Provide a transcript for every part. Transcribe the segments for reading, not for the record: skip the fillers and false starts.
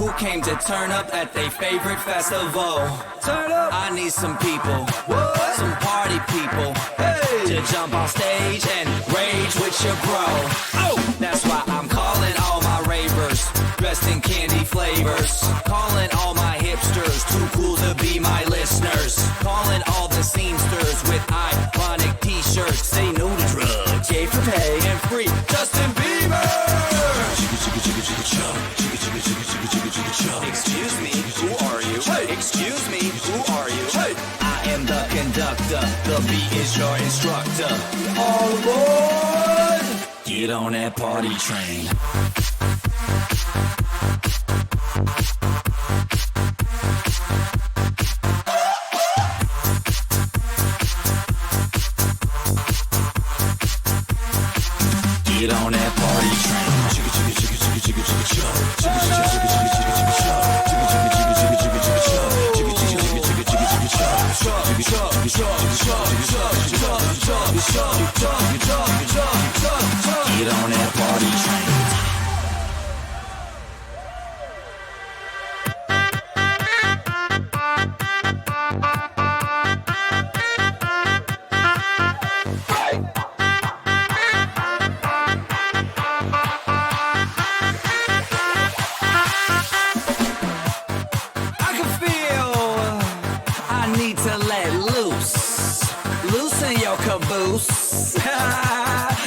who came to turn up at their favorite festival. Turn up. I need some people, what? Some party people, hey, to jump on stage and rage with your bro. Oh, that's why I'm calling all my ravers, dressed in candy flavors. Calling all my hipsters, too cool to be my listeners. Calling all the seamsters with ironic t-shirts. Say no to drugs, yay for pay, and free Justin Bieber. Excuse me, who are you? Hey. Excuse me, who are you? Hey. I am the conductor, the beat is your instructor. All aboard! Get on that party train. Get on that party train. Get on that party train.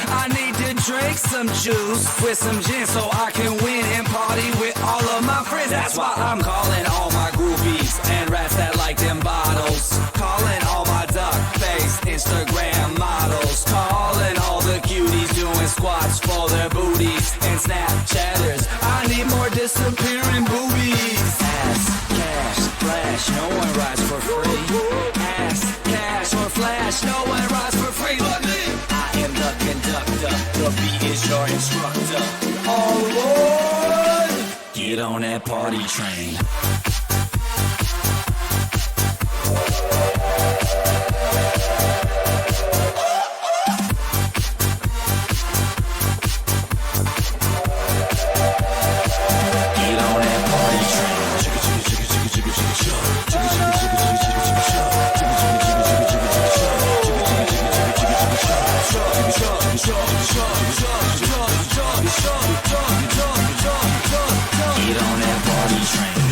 I need to drink some juice with some gin so I can win and party with all of my friends. That's why I'm calling all my groupies and rats that like them bottles. Calling all my duck-faced Instagram models. Calling all the cuties doing squats for their booties. And Snapchatters, I need more disappearing boobies. Ass, cash, flash, no one rides for free. Ass, cash, or flash, no one rides for free. Look me, I am the conductor, the beat is your instructor. All aboard! Get on that party train. Get on that party train. Get on that party train.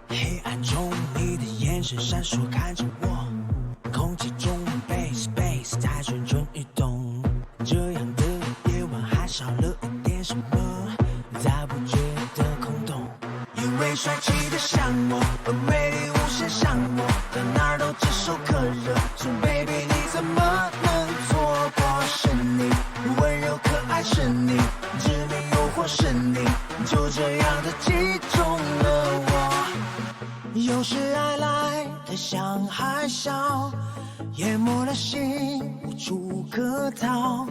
黑暗中，你的眼神闪烁，看着我。空气中 bass 在蠢蠢欲动。这样的夜晚还少了一点什么，再不觉得空洞。因为帅气的像我，而美丽无限像我，到哪儿都炙手可热。So baby， 你怎么能错过？是你温柔可爱，是你致命诱惑，是你就这样的击中了我。有时爱来的像海啸，淹没了心，无处可逃，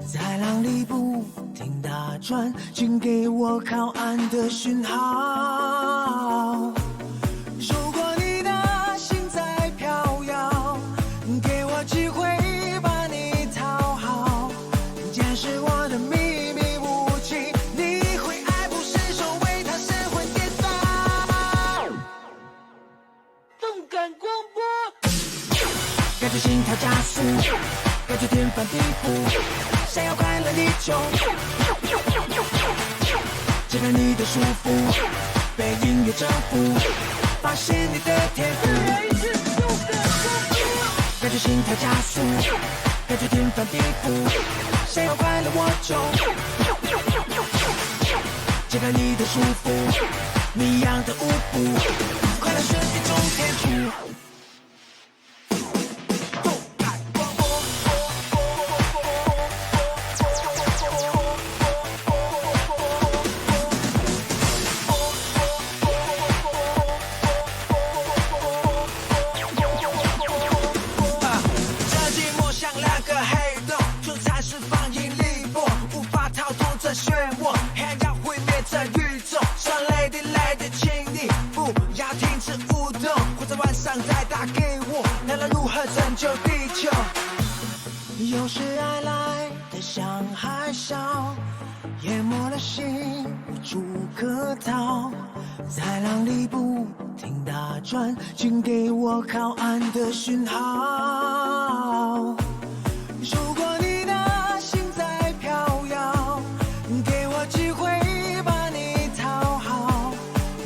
在浪里不停打转，请给我靠岸的讯号。如果你的心在飘摇，给我机会把你讨好，解释我的秘密武器，你会爱不释手，为他神魂颠倒。动感光波。感觉心跳加速，感觉天翻地覆，想要快乐地球，解开你的束缚，被音乐征服，发现你的天赋。感觉心跳加速，感觉天翻地覆，想要快乐我就解开你的束缚，你一样的舞步，快乐是一种天赋。有时爱来的像海啸，淹没了心，无处可逃，在浪里不停打转，请给我靠岸的讯号。如果你的心在飘摇，给我机会把你讨好，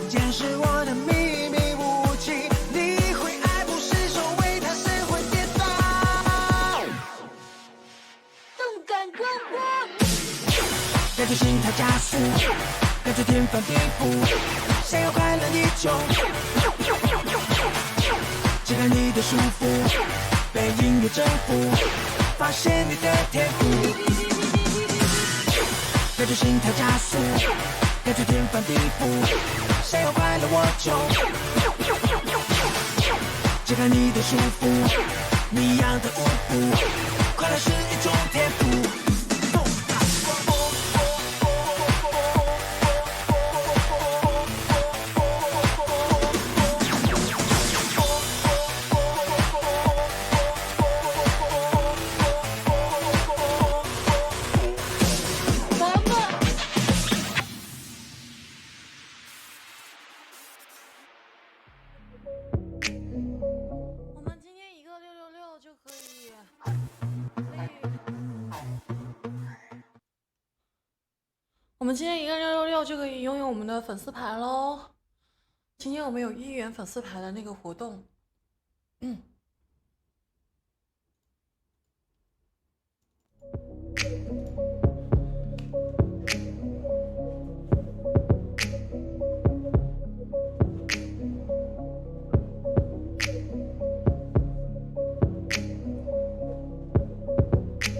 见识我的秘密武器，你会爱不释手，为他神魂颠倒。动感光波。感觉心跳加速，感觉天翻地覆，想要快乐地球，解开你的束缚，被音乐征服，发现你的天赋。感觉心跳加速，感觉天翻地覆，想要快乐我就解开你的束缚，你一样的舞步，快乐是一种天赋。我们今天一个666就可以拥有我们的粉丝牌喽！今天我们有1元粉丝牌的那个活动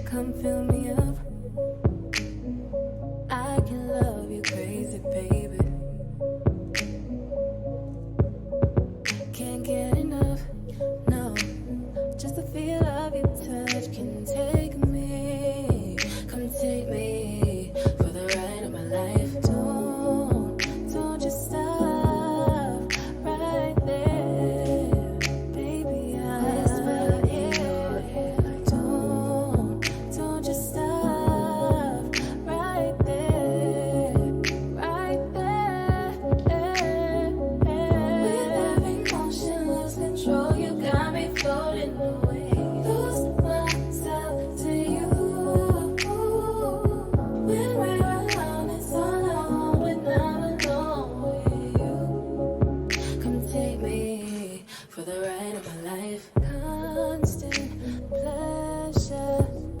，Come fill me up. I can love